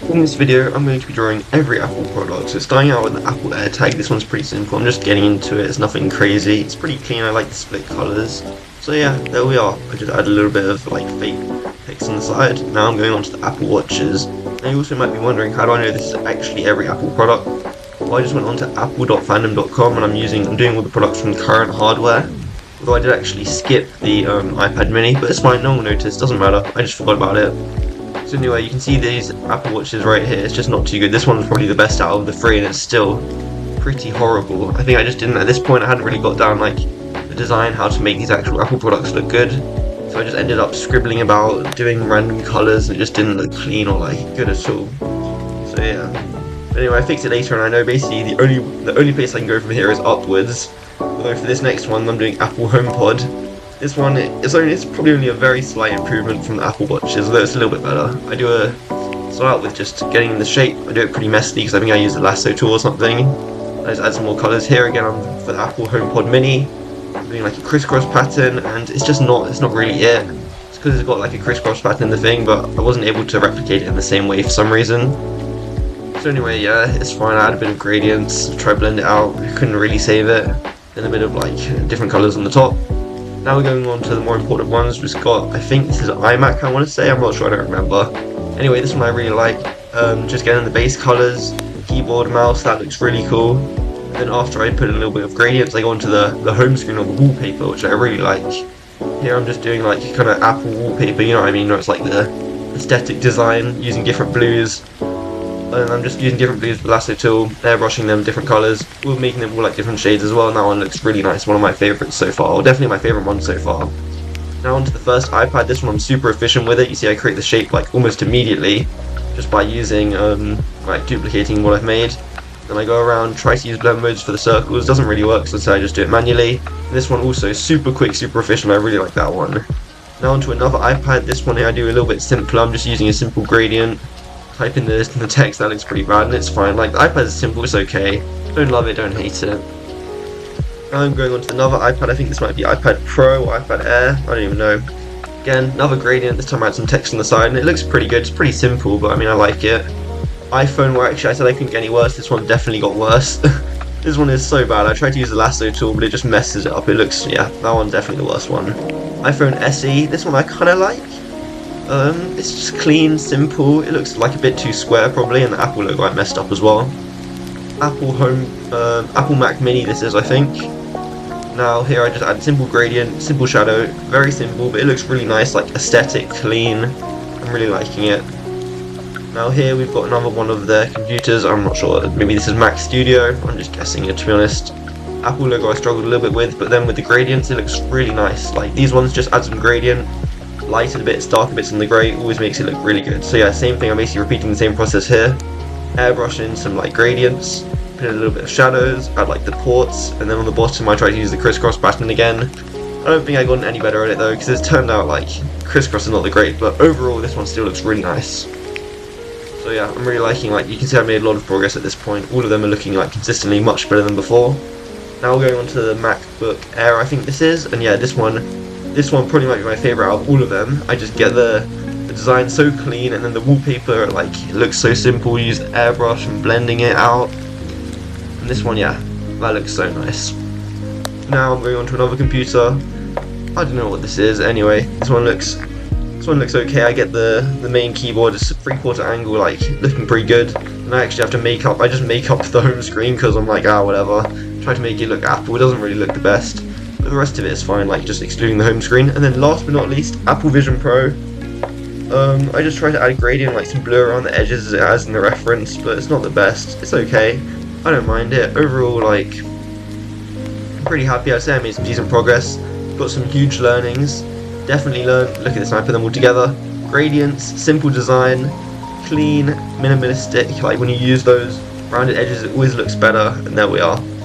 In this video, I'm going to be drawing every Apple product. So starting out with the Apple AirTag, this one's pretty simple. I'm just getting into it. It's nothing crazy. It's pretty clean. I like the split colors. So yeah, there we are. I just add a little bit of like fake text on the side. Now I'm going on to the Apple Watches. Now you also might be wondering, how do I know this is actually every Apple product? Well, I just went on to apple.fandom.com and I'm doing all the products from current hardware. Although I did actually skip the iPad mini, but it's fine. No one noticed. Doesn't matter. I just forgot about it. So anyway, you can see these Apple Watches right here. It's just not too good. This one's probably the best out of the three, and it's still pretty horrible. I think I just didn't, at this point, I hadn't really got down like the design, how to make these actual Apple products look good. So I just ended up scribbling about, doing random colours, and it just didn't look clean or like good at all. So yeah. But anyway, I fixed it later, and I know basically the only place I can go from here is upwards. Although for this next one, I'm doing Apple HomePod. This one, it's probably only a very slight improvement from the Apple Watches, although it's a little bit better. Start out with just getting the shape. I do it pretty messy because I think I use the lasso tool or something. I just add some more colours here again for the Apple HomePod Mini. I'm doing like a crisscross pattern, and it's not really it. It's because it's got like a crisscross pattern in the thing, but I wasn't able to replicate it in the same way for some reason. So anyway, yeah, it's fine. I add a bit of gradients, try to blend it out. I couldn't really save it. Then a bit of like different colours on the top. Now we're going on to the more important ones. We've got, I think this is iMac, I want to say, I'm not sure, I don't remember. Anyway, this one I really like. Just getting the base colours, keyboard, mouse, that looks really cool. And then after I put a little bit of gradients, I go onto the home screen or the wallpaper, which I really like. Here I'm just doing like kind of Apple wallpaper, you know what I mean? It's like the aesthetic design, using different blues. And I'm just using different blues with the lasso tool, airbrushing them different colours. We're making them all like different shades as well. And that one looks really nice, one of my favourites so far, or definitely my favourite one so far. Now onto the first iPad. This one I'm super efficient with it. You see I create the shape like almost immediately, just by using, like duplicating what I've made. Then I go around, try to use blend modes for the circles, doesn't really work, so I just do it manually. And this one also super quick, super efficient, I really like that one. Now onto another iPad. This one here I do a little bit simpler. I'm just using a simple gradient. Type in the text, that looks pretty bad, and it's fine. Like, the iPad is simple, it's okay. Don't love it, don't hate it. Now I'm going on to another iPad. I think this might be iPad Pro or iPad Air, I don't even know. Again, another gradient. This time I add some text on the side, and it looks pretty good. It's pretty simple, but I mean, I like it. iPhone, well, actually I said I couldn't get any worse. This one definitely got worse. This one is so bad. I tried to use the lasso tool, but it just messes it up. It looks, yeah, that one's definitely the worst one. iPhone SE, this one I kind of like. It's just clean, simple. It looks like a bit too square probably, and the Apple logo I messed up as well. Apple Mac Mini this is, I think. Now here I just add simple gradient, simple shadow, very simple, but it looks really nice, like aesthetic, clean. I'm really liking it. Now here we've got another one of their computers. I'm not sure, maybe this is Mac Studio. I'm just guessing it, to be honest. Apple logo I struggled a little bit with, but then with the gradients it looks really nice. Like these ones just add some gradient, lighten a bit, darker bits on the grey, always makes it look really good. So yeah, same thing, I'm basically repeating the same process here. Airbrushing some like gradients, put in a little bit of shadows, add like the ports, and then on the bottom I try to use the crisscross pattern again. I don't think I got any better at it though, because it's turned out like crisscross is not the great, but overall this one still looks really nice. So yeah, I'm really liking, like you can see I've made a lot of progress at this point. All of them are looking like consistently much better than before. Now we're going on to the MacBook Air, I think this is, and yeah, this one probably might be my favourite out of all of them. I just get the design so clean, and then the wallpaper, like, it looks so simple. Use the airbrush and blending it out. And this one, yeah, that looks so nice. Now I'm going on to another computer. I don't know what this is. Anyway, this one looks okay. I get the main keyboard, it's 3/4 angle, like, looking pretty good. And I actually have to I just make up the home screen because I'm like, whatever. Try to make it look Apple. It doesn't really look the best. But the rest of it is fine, like just excluding the home screen. And then last but not least, Apple Vision Pro. I just try to add a gradient, like some blur around the edges as it has in the reference, but it's not the best. It's okay. I don't mind it. Overall, like, I'm pretty happy. I'd say I made some decent progress. Got some huge learnings. Definitely learned. Look at this, and I put them all together. Gradients, simple design, clean, minimalistic. Like when you use those rounded edges, it always looks better. And there we are.